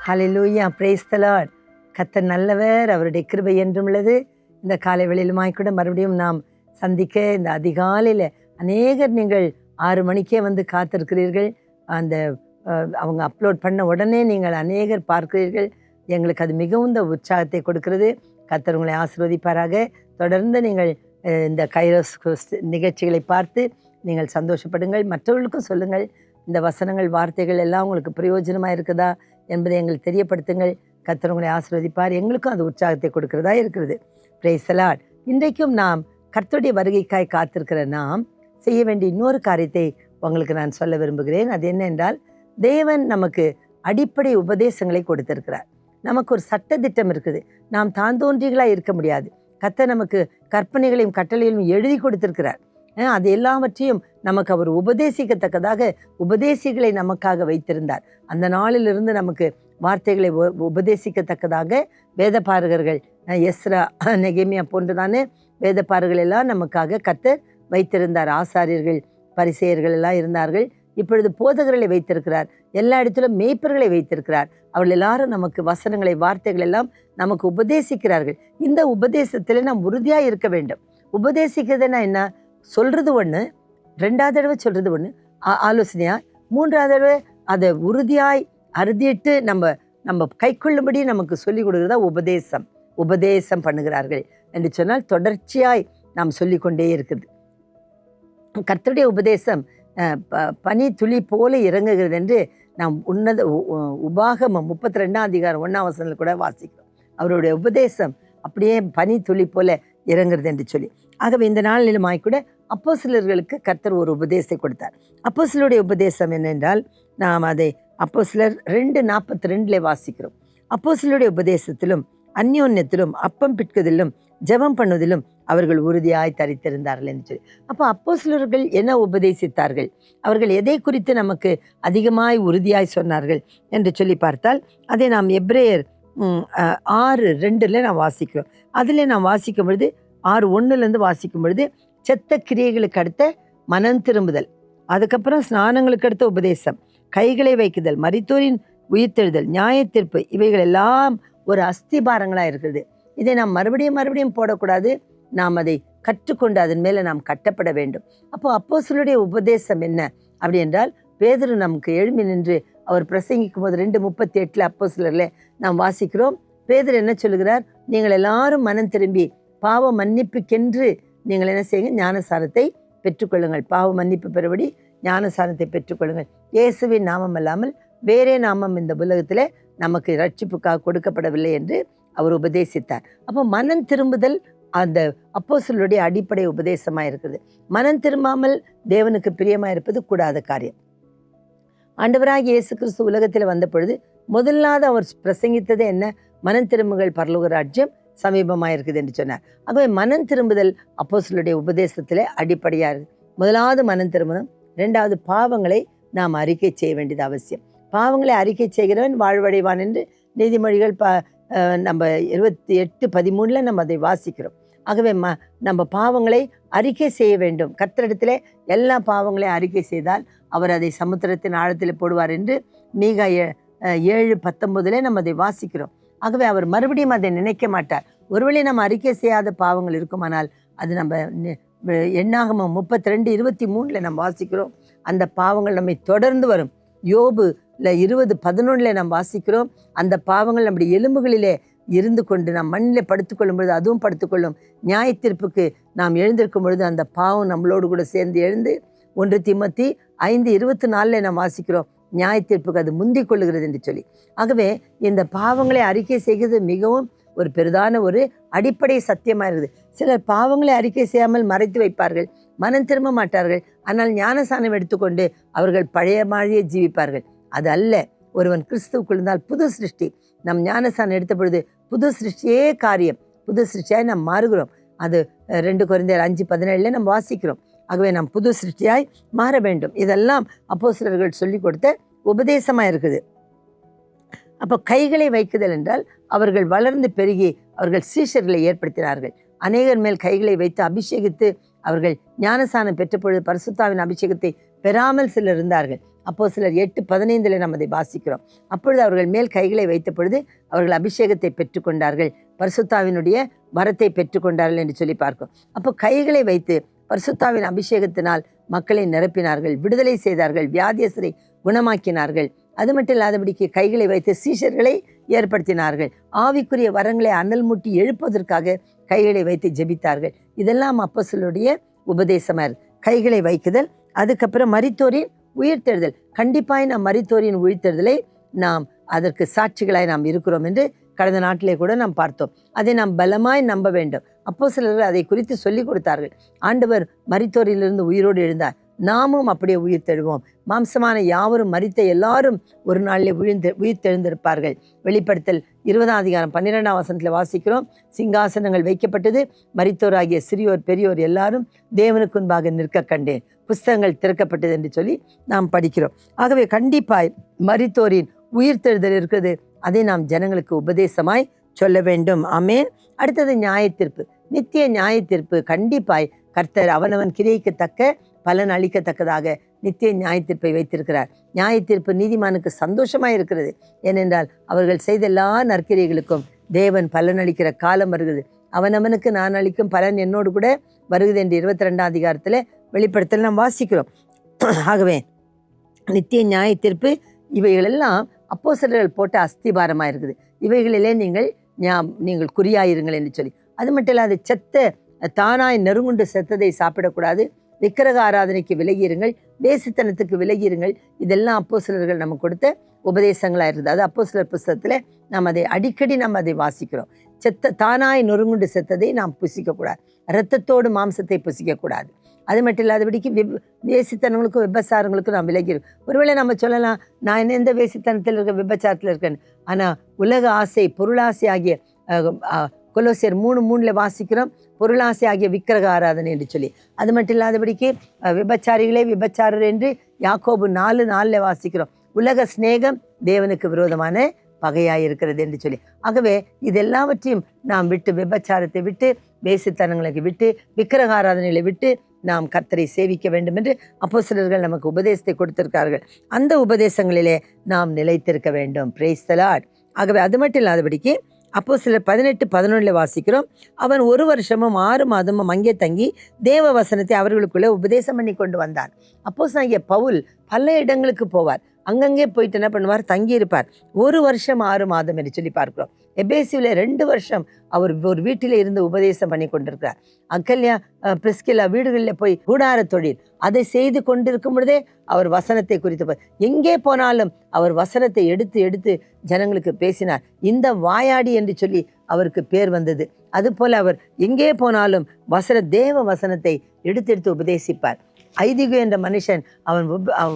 Hallelujah, praise the Lord. கர்த்தர் நல்லவர், அவருடைய கிருபை என்றும் உள்ளது. இந்த காலை வேளையிலுமாய் கூட மறுபடியும் நாம் சந்திக்க இந்த அதிகாலையில் அநேகர் நீங்கள் 6 மணிக்கே வந்து காத்திருக்கிறீர்கள். அந்த அவங்க அப்லோட் பண்ண உடனே நீங்கள் அநேகர் பார்க்கிறீர்கள். எங்களுக்கு அது மிகுந்த உற்சாகத்தை கொடுக்கிறது. கர்த்தர் உங்களை ஆசீர்வதிப்பாராக. தொடர்ந்து நீங்கள் இந்த கைரோஸ் நிகழ்ச்சிகளை பார்த்து நீங்கள் சந்தோஷப்படுங்கள், மற்றவர்களுக்கும் சொல்லுங்கள். இந்த வசனங்கள் வார்த்தைகள் எல்லாம் உங்களுக்கு பிரயோஜனமாக இருக்குதா என்பதை எங்களுக்கு தெரியப்படுத்துங்கள். கர்த்தர் உங்களை ஆசீர்வதிப்பார். எங்களுக்கும் அது உற்சாகத்தை கொடுக்கிறதா இருக்கிறது. Praise the Lord. இன்றைக்கும் நாம் கர்த்தருடைய வருகைக்காய் காத்திருக்கிற நாம் செய்ய வேண்டிய இன்னொரு காரியத்தை உங்களுக்கு நான் சொல்ல விரும்புகிறேன். அது என்னென்றால், தேவன் நமக்கு அடிப்படை உபதேசங்களை கொடுத்திருக்கிறார். நமக்கு ஒரு சட்டத்திட்டம் இருக்குது. நாம் தாந்தோன்றிகளாக இருக்க முடியாது. கர்த்தர் நமக்கு கற்பனைகளையும் கட்டளைகளையும் எழுதி கொடுத்திருக்கிறார். அது எல்லாவற்றையும் நமக்கு அவர் உபதேசிக்கத்தக்கதாக உபதேசிகளை நமக்காக வைத்திருந்தார். அந்த நாளிலிருந்து நமக்கு வார்த்தைகளை உபதேசிக்கத்தக்கதாக வேதபாரகர்கள், எஸ்ரா, நெகேமியா போன்றதான வேதபாரகர்கள் எல்லாம் நமக்காக கர்த்தர் வைத்திருந்தார். ஆசாரியர்கள், பரிசேயர்கள் எல்லாம் இருந்தார்கள். இப்பொழுது போதகர்களை வைத்திருக்கிறார். எல்லா இடத்திலும் மேய்ப்பர்களை வைத்திருக்கிறார். அவர்கள் எல்லாரும் நமக்கு வசனங்களை, வார்த்தைகள் எல்லாம் நமக்கு உபதேசிக்கிறார்கள். இந்த உபதேசத்தில் நாம் உறுதியாக இருக்க வேண்டும். உபதேசிக்கிறதுனா என்ன? சொல்கிறது ஒன்று, 2வது தடவை சொல்கிறது ஒன்று, ஆலோசனையாக, 3வது தடவை அதை உறுதியாய் அறுதிட்டு நம்ம கை கொள்ளும்படி நமக்கு சொல்லிக் கொடுக்குறதா உபதேசம். உபதேசம் பண்ணுகிறார்கள் என்று சொன்னால் தொடர்ச்சியாய் நாம் சொல்லிக்கொண்டே இருக்குது. கர்த்தருடைய உபதேசம் பனி துளி போல இறங்குகிறது என்று நாம் உபாகமம் 32ஆம் அதிகாரம் 1ஆம் வசனத்தில் கூட வாசிக்கிறோம். அவருடைய உபதேசம் அப்படியே பனி துளி போல இறங்குறது என்று சொல்லி. ஆகவே இந்த நாளிலுமாய் கூட அப்போஸ்தலர்களுக்கு கர்த்தர் ஒரு உபதேசத்தை கொடுத்தார். அப்போஸ்தலருடைய உபதேசம் என்னென்றால், நாம் அதை அப்போஸ்தலர் 2:42 வாசிக்கிறோம். அப்போஸ்தலருடைய உபதேசத்திலும் அந்யோன்யத்திலும் அப்பம் பிட்குதிலும் ஜெபம் பண்ணுவதிலும் அவர்கள் உறுதியாய் தரித்திருந்தார்கள் என்று சொல்லி. அப்போ அப்போஸ்தலர்கள் என்ன உபதேசித்தார்கள்? அவர்கள் எதை குறித்து நமக்கு அதிகமாய் உறுதியாய் சொன்னார்கள் என்று சொல்லி பார்த்தால், அதை நாம் எபிரேயர் 6:2 நாம் வாசிக்கிறோம். அதில் நாம் வாசிக்கும் பொழுது 6:1 வாசிக்கும் பொழுது, செத்த கிரியைகளுக்கு அடுத்த மனம் திரும்புதல், அதுக்கப்புறம் ஸ்நானங்களுக்கு அடுத்த உபதேசம், கைகளை வைக்குதல், மரித்தோரின் உயிர்த்தெழுதல், நியாயத்தீர்ப்பு, இவைகள் எல்லாம் ஒரு அஸ்திபாரங்களாக இருக்குது. இதை நாம் மறுபடியும் போடக்கூடாது. நாம் அதை கற்றுக்கொண்டு அதன் மேலே நாம் கட்டப்பட வேண்டும். அப்போ அப்போஸ்தலருடைய உபதேசம் என்ன அப்படி என்றால், பேதுரு நமக்கு எழும்பி நின்று அவர் பிரசங்கிக்கும் போது 2:38 அப்போஸ்தலரில் நாம் வாசிக்கிறோம். பேதுரு என்ன சொல்லுகிறார்? நீங்கள் எல்லாரும் மனம் திரும்பி பாவ மன்னிப்புக்கென்று நீங்கள் என்ன செய்யுங்க? ஞானசாரத்தை பெற்றுக்கொள்ளுங்கள். பாவ மன்னிப்பு பெறும்படி ஞானசாரத்தை பெற்றுக்கொள்ளுங்கள். இயேசுவின் நாமம் அல்லாமல் வேறே நாமம் இந்த உலகத்தில் நமக்கு ரட்சிப்புக்காக கொடுக்கப்படவில்லை என்று அவர் உபதேசித்தார். அப்போ மனம் திரும்புதல் அந்த அப்போஸ்தலருடைய அடிப்படை உபதேசமாக இருக்கிறது. மனம் திரும்பாமல் தேவனுக்கு பிரியமாக இருப்பது கூடாத காரியம். ஆண்டவராகிய இயேசு கிறிஸ்து உலகத்தில் வந்த பொழுது முதலாவது அவர் பிரசங்கித்தது என்ன? மனம் திரும்புங்கள், பரலோக ராஜ்யம் சமீபமாக இருக்குது என்று சொன்னார். ஆகவே மனம் திரும்புதல் அப்போஸ்தலருடைய உபதேசத்தில் அடிப்படையாக இருக்குது. முதலாவது மனம் திரும்பணும். 2வது பாவங்களை நாம் அறிக்கை செய்ய வேண்டியது அவசியம். பாவங்களை அறிக்கை செய்கிறவன் வாழ்வடைவான் என்று நீதிமொழிகள் நம்ம 28:13 நம்ம அதை வாசிக்கிறோம். ஆகவே நம்ம பாவங்களை அறிக்கை செய்ய வேண்டும். கர்த்தரிடத்தில் எல்லா பாவங்களையும் அறிக்கை செய்தால் அவர் அதை சமுத்திரத்தின் ஆழத்தில் போடுவார் என்று மீகா 7:19 நம்ம அதை வாசிக்கிறோம். ஆகவே அவர் மறுபடியும் அதை நினைக்க மாட்டார். ஒருவேளை நம்ம அறிக்கை செய்யாத பாவங்கள் இருக்குமானால் அது நம்ம எண்ணாகமம் 32:23 நம்ம வாசிக்கிறோம். அந்த பாவங்கள் நம்மை தொடர்ந்து வரும். யோபு 20:11 நாம் வாசிக்கிறோம். அந்த பாவங்கள் நம்முடைய எலும்புகளிலே இருந்து கொண்டு நாம் மண்ணில் படுத்துக்கொள்ளும் பொழுது அதுவும் படுத்துக்கொள்ளும். நியாயத்தீர்ப்புக்கு நாம் எழுந்திருக்கும் பொழுது அந்த பாவம் நம்மளோடு கூட சேர்ந்து எழுந்து 1 தீமோத்தேயு 5:24 நாம் வாசிக்கிறோம். நியாயத்தீர்ப்புக்கு அது முந்திக் கொள்ளுகிறது என்று சொல்லி. ஆகவே இந்த பாவங்களை அறிக்கை செய்கிறது மிகவும் ஒரு பெரிதான ஒரு அடிப்படை சத்தியமாக இருக்குது. சிலர் பாவங்களை அறிக்கை செய்யாமல் மறைத்து வைப்பார்கள், மனம் திரும்ப மாட்டார்கள். ஆனால் ஞானசானம் எடுத்துக்கொண்டு அவர்கள் பழைய மாதிரியே ஜீவிப்பார்கள். அது அல்ல. ஒருவன் கிறிஸ்துவுக்குள் இருந்தால் புது சிருஷ்டி. நம் ஞானசானம் எடுத்த பொழுது புது சிருஷ்டியே காரியம், புது சிருஷ்டியாய் நாம் மாறுகிறோம். அது 2 கொரிந்தியர் 5:17 நம்ம வாசிக்கிறோம். ஆகவே நாம் புது சிருஷ்டியாய் மாற வேண்டும். இதெல்லாம் அப்போஸ்தலர்கள் சொல்லிக் கொடுத்த உபதேசமாக இருக்குது. அப்போ கைகளை வைக்குதல் என்றால் அவர்கள் வளர்ந்து பெருகி அவர்கள் சீஷர்களை ஏற்படுத்தினார்கள். அநேகர் மேல் கைகளை வைத்து அபிஷேகித்து அவர்கள் ஞானசானம் பெற்ற பொழுது பரிசுத்தாவின் அபிஷேகத்தை பெறாமல் சிலர் இருந்தார்கள். அப்போஸ்தலர் 8:15 நாம் அதை வாசிக்கிறோம். அப்பொழுது அவர்கள் மேல் கைகளை வைத்த பொழுது அவர்கள் அபிஷேகத்தை பெற்றுக்கொண்டார்கள், பரிசுத்தாவினுடைய வரத்தை பெற்றுக்கொண்டார்கள் என்று சொல்லி பார்க்கிறோம். அப்போ கைகளை வைத்து பரிசுத்தாவின் அபிஷேகத்தினால் மக்களை நிரப்பினார்கள், விடுதலை செய்தார்கள், வியாதியஸ்தரை குணமாக்கினார்கள். அது மட்டும் இல்லாதபடிக்கு கைகளை வைத்து சீஷர்களை ஏற்படுத்தினார்கள். ஆவிக்குரிய வரங்களை அனல் மூட்டி எழுப்பதற்காக கைகளை வைத்து ஜெபித்தார்கள். இதெல்லாம் அப்போஸ்தலருடைய உபதேசமாக கைகளை வைக்குதல். அதுக்கப்புறம் மரித்தோரின் உயிர்த்தெழுதல். கண்டிப்பாய் நாம் மரித்தோரின் உயிர்த்தெழுதலை நாம் அதற்கு சாட்சிகளாய் நாம் இருக்கிறோம் என்று கடந்த நாட்டிலே கூட நாம் பார்த்தோம். அதை நாம் பலமாய் நம்ப வேண்டும். அப்போஸ்தலர்கள் அதை குறித்து சொல்லி கொடுத்தார்கள். ஆண்டவர் மரித்தோரிலிருந்து உயிரோடு எழுந்தார், நாமும் அப்படியே உயிர்த்தெழுவோம். மாம்சமான யாவரும் மரித்த எல்லாரும் ஒரு நாளிலே உயிர்த்தெழுந்திருப்பார்கள். வெளிப்படுத்தல் 20:12 வாசிக்கிறோம். சிங்காசனங்கள் வைக்கப்பட்டது, மரித்தோராகிய சிறியோர் பெரியோர் எல்லாரும் தேவனுக்கு முன்பாக நிற்க கண்டேன், புஸ்தகங்கள் திறக்கப்பட்டது என்று சொல்லி நாம் படிக்கிறோம். ஆகவே கண்டிப்பாய் மரித்தோரின் உயிர்த்தெழுதல் இருக்கிறது. அதை நாம் ஜனங்களுக்கு உபதேசமாய் சொல்ல வேண்டும். ஆமென். அடுத்தது நியாயத்தீர்ப்பு, நித்திய நியாயத்தீர்ப்பு. கண்டிப்பாய் கர்த்தர் அவனவன் கிரியைக்கு தக்க பலன் அளிக்கத்தக்கதாக நித்திய நியாயத்தீர்ப்பை வைத்திருக்கிறார். நியாயத்தீர்ப்பு நீதிமானுக்கு சந்தோஷமாய் இருக்கிறது. ஏனென்றால் அவர்கள் செய்த எல்லா நற்கிரியைகளுக்கும் தேவன் பலன் அளிக்கிற காலம் வருகிறது. அவனவனுக்கு நான் அளிக்கும் பலன் என்னோடு கூட வருகிறது என்று 22 வெளிப்படுத்தல் நாம் வாசிக்கிறோம். ஆகவே நித்திய நியாயத்தீர்ப்பு இவைகளெல்லாம் அப்போஸ்தலர்கள் போட்ட அஸ்திபாரமாக இருக்குது. இவைகளிலே நீங்கள் குறியாயிருங்கள் என்று சொல்லி. அது மட்டும் இல்லாத தானாய் நெருங்குண்டு செத்ததை சாப்பிடக்கூடாது, விக்கிரக ஆராதனைக்கு விலகியிருங்கள், வேசித்தனத்துக்கு விலகியிருங்கள். இதெல்லாம் அப்போஸ்தலர்கள் நமக்கு கொடுத்த உபதேசங்களாக இருக்குது. அது அப்போஸ்தலர் புஸ்தகத்தில் நாம் அதை அடிக்கடி அதை வாசிக்கிறோம். தானாய் நொறுங்குண்டு செத்ததை நாம் புசிக்கக்கூடாது, இரத்தத்தோடு மாம்சத்தை புசிக்கக்கூடாது. அது மட்டும் இல்லாதபடிக்கு வேசித்தனங்களுக்கும் விபச்சாரங்களுக்கும் நாம் விலகிடும். ஒருவேளை நம்ம சொல்லலாம், நான் எந்த வேசித்தனத்தில் இருக்க விபச்சாரத்தில் இருக்கேன்னு. ஆனால் உலக ஆசை, பொருளாசை ஆகிய கொலோசியர் 3:3 வாசிக்கிறோம், பொருளாசை ஆகிய விக்கிரக ஆராதனை என்று சொல்லி. அது மட்டும் இல்லாதபடிக்கு விபச்சாரிகளே விபச்சாரர் என்று யாக்கோபு 4:4 வாசிக்கிறோம். உலக சிநேகம் தேவனுக்கு விரோதமான பகையாக இருக்கிறது என்று சொல்லி. ஆகவே இதெல்லாவற்றையும் நாம் விட்டு, விபச்சாரத்தை விட்டு, வேசித்தனங்களுக்கு விட்டு, விக்கிரக ஆராதனைகளை விட்டு நாம் கர்த்தரை சேவிக்க வேண்டும் என்று அப்போஸ்தலர்கள் நமக்கு உபதேசத்தை கொடுத்திருக்கார்கள். அந்த உபதேசங்களிலே நாம் நிலைத்திருக்க வேண்டும். Praise the Lord. ஆகவே அது மட்டும் இல்லாதபடிக்கு அப்போஸ்தலர் 18:11 வாசிக்கிறோம். அவன் 1 வருஷமும் 6 மாதமும் அங்கே தங்கி தேவ வசனத்தை அவர்களுக்குள்ளே உபதேசம் பண்ணி கொண்டு வந்தான். அப்போஸ்தலனாகிய பவுல் பல இடங்களுக்கு போவார். அங்கங்கே போயிட்டு என்ன பண்ணுவார், தங்கியிருப்பார். 1 வருஷம் 6 மாதம் என்று சொல்லி பார்க்கிறோம். எபேசியில் 2 வருஷம் அவர் ஒரு வீட்டிலே இருந்து உபதேசம் பண்ணி கொண்டிருக்கிறார். அக்கல்யா, பிரிஸ்கில்லா வீடுகளில் போய் கூடார தொழில் அதை செய்து கொண்டிருக்கும் பொழுதே அவர் வசனத்தை குறித்து எங்கே போனாலும் அவர் வசனத்தை எடுத்து எடுத்து ஜனங்களுக்கு பேசினார். இந்த வாயாடி என்று சொல்லி அவருக்கு பேர் வந்தது. அதுபோல அவர் எங்கே போனாலும் தேவ வசனத்தை எடுத்து உபதேசிப்பார். ஐதிகு என்ற மனுஷன் அவன்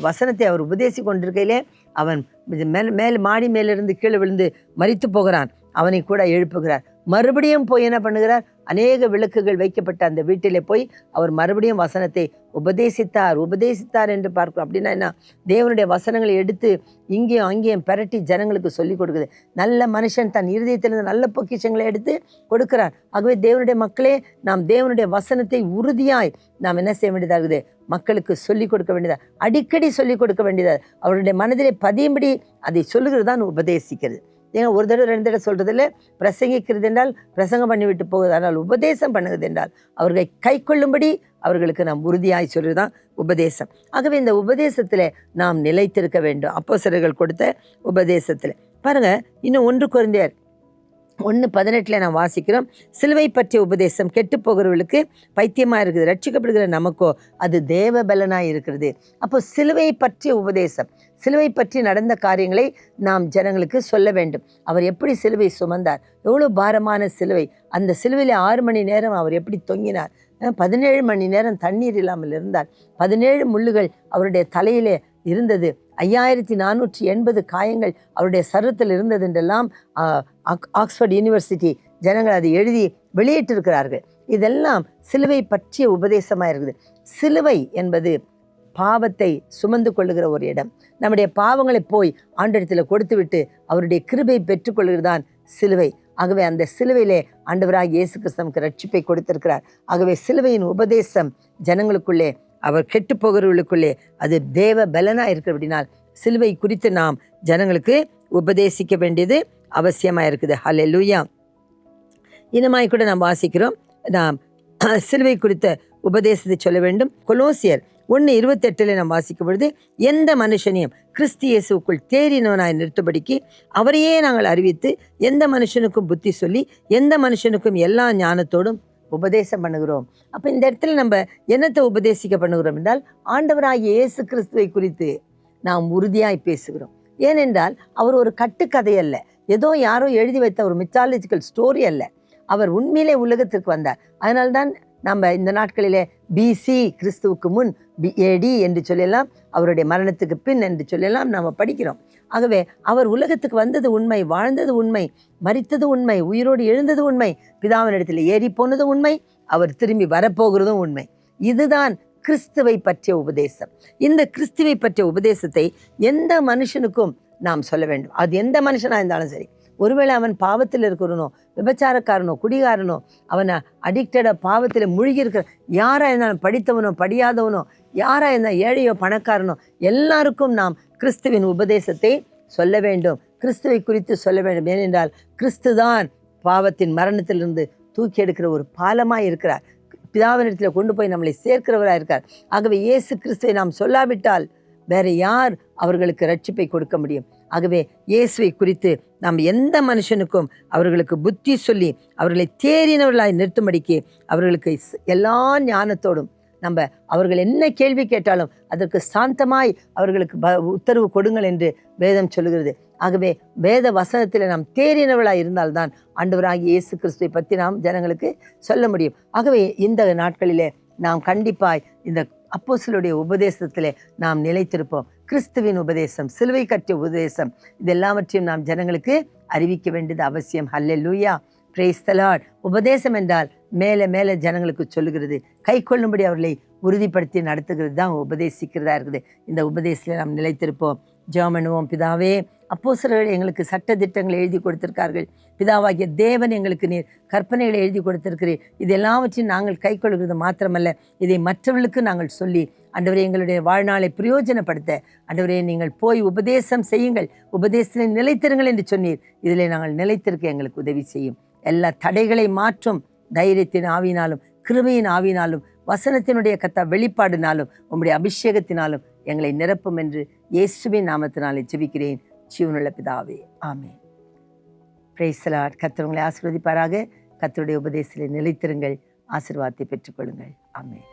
வசனத்தை அவர் உபதேசி கொண்டிருக்கையிலே அவன் மேல் மாடி மேலிருந்து கீழே விழுந்து மரித்து போகிறான். அவனை கூட எழுப்புகிறார். மறுபடியும் போய் என்ன பண்ணுகிறார், அநேக விளக்குகள் வைக்கப்பட்ட அந்த வீட்டிலே போய் அவர் மறுபடியும் வசனத்தை உபதேசித்தார் என்று பார்க்கிறோம். அப்படின்னா என்ன, தேவனுடைய வசனங்களை எடுத்து இங்கேயும் அங்கேயும் பெரட்டி ஜனங்களுக்கு சொல்லிக் கொடுக்குது. நல்ல மனுஷன் தன் இருதயத்திலிருந்து நல்ல பொக்கிஷங்களை எடுத்து கொடுக்கிறார். ஆகவே தேவனுடைய மக்களே, நாம் தேவனுடைய வசனத்தை உறுதியாய் நாம் என்ன செய்ய வேண்டியதாக இருக்குது, மக்களுக்கு சொல்லிக் கொடுக்க வேண்டியதா, அடிக்கடி சொல்லிக் கொடுக்க வேண்டியதா, அவருடைய மனதிலே பதியும்படி அதை சொல்லுகிறது தான் உபதேசிக்கிறது. ஏன்னா 1 தடவை 2 தடவை சொல்கிறதில்ல. பிரசங்கிக்கிறது என்றால் பிரசங்கம் பண்ணிவிட்டு போகுது. ஆனால் உபதேசம் பண்ணுகிறது என்றால் அவர்களை கை கொள்ளும்படி அவர்களுக்கு நாம் உறுதியாய் சொல்கிறது தான் உபதேசம். ஆகவே இந்த உபதேசத்தில் நாம் நிலைத்திருக்க வேண்டும். அப்போஸ்தலர்கள் கொடுத்த உபதேசத்தில் பாருங்கள். இன்னும் 1 கொரிந்தியர் 1:18 நாம் வாசிக்கிறோம். சிலுவை பற்றிய உபதேசம் கெட்டு போகிறவர்களுக்கு பைத்தியமாக இருக்குது, ரட்சிக்கப்படுகிற நமக்கோ அது தேவ பலனாய் இருக்கிறது. அப்போ சிலுவை பற்றிய உபதேசம், சிலுவை பற்றி நடந்த காரியங்களை நாம் ஜனங்களுக்கு சொல்ல வேண்டும். அவர் எப்படி சிலுவை சுமந்தார், எவ்வளோ பாரமான சிலுவை, அந்த சிலுவையில் 6 மணி நேரம் அவர் எப்படி தொங்கினார், 17 மணி நேரம் தண்ணீர் இல்லாமல் இருந்தார், 17 முள்ளுகள் அவருடைய தலையிலே இருந்தது, 5480 காயங்கள் அவருடைய சரீரத்தில் இருந்தது என்றெல்லாம் ஆக்ஸ்போர்ட் யூனிவர்சிட்டி ஜனங்கள் அதை எழுதி வெளியிட்டிருக்கிறார்கள். இதெல்லாம் சிலுவை பற்றிய உபதேசமாக இருக்குது. சிலுவை என்பது பாவத்தை சுமந்து கொள்ளுகிற ஒரு இடம். நம்முடைய பாவங்களை போய் ஆண்டவரிடத்தில் கொடுத்து விட்டு அவருடைய கிருபை பெற்றுக்கொள்கிறதான் சிலுவை. ஆகவே அந்த சிலுவையிலே ஆண்டவராகிய இயேசு கிறிஸ்து நமக்கு ரட்சிப்பை கொடுத்திருக்கிறார். ஆகவே சிலுவையின் உபதேசம் ஜனங்களுக்குள்ளே அவர் கெட்டு போகிறவர்களுக்குள்ளே அது தேவ பலனாக இருக்கிற அப்படினால் சிலுவை குறித்து நாம் ஜனங்களுக்கு உபதேசிக்க வேண்டியது அவசியமாக இருக்குது. ஹல்லேலூயா. இன்னமாய் கூட நாம் வாசிக்கிறோம், நாம் சிலுவை குறித்த உபதேசத்தை சொல்ல வேண்டும். கொலோசியர் 1:28 நாம் வாசிக்கும் பொழுது, எந்த மனுஷனையும் கிறிஸ்து இயேசுவுக்குள் தேறினவனாய் நிறுத்தபடிக்கு அவரையே நாங்கள் அறிவித்து எந்த மனுஷனுக்கும் புத்தி சொல்லி எந்த மனுஷனுக்கும் எல்லா ஞானத்தோடும் உபதேசம் பண்ணுகிறோம். அப்போ இந்த இடத்துல நம்ம என்னத்தை உபதேசிக்க பண்ணுகிறோம் என்றால், ஆண்டவராகிய இயேசு கிறிஸ்துவை குறித்து நாம் உறுதியாய் பேசுகிறோம். ஏனென்றால் அவர் ஒரு கட்டுக்கதை அல்ல, ஏதோ யாரோ எழுதி வைத்த ஒரு மித்தாலஜிக்கல் ஸ்டோரி அல்ல. அவர் உண்மையிலே உலகத்திற்கு வந்தார். அதனால்தான் நம்ம இந்த நாட்களிலே பிசி கிறிஸ்துவுக்கு முன் AD என்று சொல்லலாம், அவருடைய மரணத்துக்கு பின் என்று சொல்லலாம் நாம் படிக்கிறோம். ஆகவே அவர் உலகத்துக்கு வந்தது உண்மை, வாழ்ந்தது உண்மை, மரித்தது உண்மை, உயிரோடு எழுந்தது உண்மை, பிதாவினிடத்தில் ஏறி போனது உண்மை, அவர் திரும்பி வரப்போகிறதும் உண்மை. இதுதான் கிறிஸ்துவை பற்றிய உபதேசம். இந்த கிறிஸ்துவை பற்றிய உபதேசத்தை எந்த மனுஷனுக்கும் நாம் சொல்ல வேண்டும். அது எந்த மனுஷனாக இருந்தாலும் சரி. ஒருவேளை அவன் பாவத்தில் இருக்கிறனோ, விபச்சாரக்காரனோ, குடிகாரனோ, அவனை அடிக்டடாக பாவத்தில் மூழ்கி இருக்கிற யாராக இருந்தாலும், படித்தவனோ படியாதவனோ, யாராக இருந்தால் ஏழையோ பணக்காரனோ, எல்லாருக்கும் நாம் கிறிஸ்துவின் உபதேசத்தை சொல்ல வேண்டும், கிறிஸ்துவை குறித்து சொல்ல வேண்டும். ஏனென்றால் கிறிஸ்து தான் பாவத்தின் மரணத்திலிருந்து தூக்கி எடுக்கிற ஒரு பாலமாக இருக்கிறார். பிதாவினிடத்தில் கொண்டு போய் நம்மளை சேர்க்கிறவராக இருக்கார். ஆகவே இயேசு கிறிஸ்துவை நாம் சொல்லாவிட்டால் வேற யார் அவர்களுக்கு ரட்சிப்பை கொடுக்க முடியும்? ஆகவே இயேசுவை குறித்து நாம் எந்த மனுஷனுக்கும் அவர்களுக்கு புத்தி சொல்லி அவர்களை தேறினவர்களாய் நிறுத்தும்படிக்கு அவர்களுக்கு எல்லா ஞானத்தோடும் நம்ம அவர்கள் என்ன கேள்வி கேட்டாலும் அதற்கு சாந்தமாய் அவர்களுக்கு உத்தரவு கொடுங்கள் என்று வேதம் சொல்லுகிறது. ஆகவே வேத வசனத்தில் நாம் தேறினவர்களாய் இருந்தால்தான் ஆண்டவராகிய இயேசு கிறிஸ்துவை பற்றி நாம் ஜனங்களுக்கு சொல்ல முடியும். ஆகவே இந்த நாட்களிலே நாம் கண்டிப்பாய் இந்த அப்போஸ்தலருடைய உபதேசத்திலே நாம் நிலைத்திருப்போம். கிறிஸ்துவின் உபதேசம், சிலுவை கட்டிய உபதேசம், இதெல்லாவற்றையும் நாம் ஜனங்களுக்கு அறிவிக்க வேண்டியது அவசியம். ஹல்லேலூயா, பிரைஸ் தி லார்ட். உபதேசம் என்றால் மேலே மேலே ஜனங்களுக்கு சொல்லுகிறது, கை கொள்ளும்படி அவர்களை உறுதிப்படுத்தி நடத்துகிறது தான் உபதேசிக்கிறதா இருக்குது. இந்த உபதேசத்தில் நாம் நிலைத்திருப்போம். ஜெபம் பண்ணுவோம். பிதாவே, அப்போஸ்தலர்கள் எங்களுக்கு சட்ட திட்டங்களை எழுதி கொடுத்திருக்கார்கள். பிதாவாகிய தேவன் எங்களுக்கு நீர் கற்பனைகளை எழுதி கொடுத்திருக்கிறீர். இது எல்லாவற்றையும் நாங்கள் கை கொள்கிறது மாத்திரமல்ல, இதை மற்றவர்களுக்கு நாங்கள் சொல்லி ஆண்டவரே எங்களுடைய வாழ்நாளை பிரயோஜனப்படுத்த ஆண்டவரே நீங்கள் போய் உபதேசம் செய்யுங்கள், உபதேசத்தில் நிலைத்திருங்கள் என்று சொன்னீர். இதில் நாங்கள் நிலைத்திருக்க எங்களுக்கு உதவி செய்யும். எல்லா தடைகளை மாற்றும் தைரியத்தின் ஆவினாலும் கிருபையின் ஆவினாலும் வசனத்தினுடைய வெளிப்பாடினாலும் உம்முடைய அபிஷேகத்தினாலும் எங்களை நிரப்பும் என்று இயேசுவின் நாமத்தினாலே ஜெபிக்கிறேன் ஜீவனுள்ள பிதாவே, ஆமென். Praise the Lord. கர்த்தர் உங்களை ஆசீர்வதிப்பாராக. கர்த்தருடைய உபதேசத்தில் நிலைத்திருங்கள், ஆசீர்வாதத்தை பெற்றுக்கொள்ளுங்கள். ஆமென்.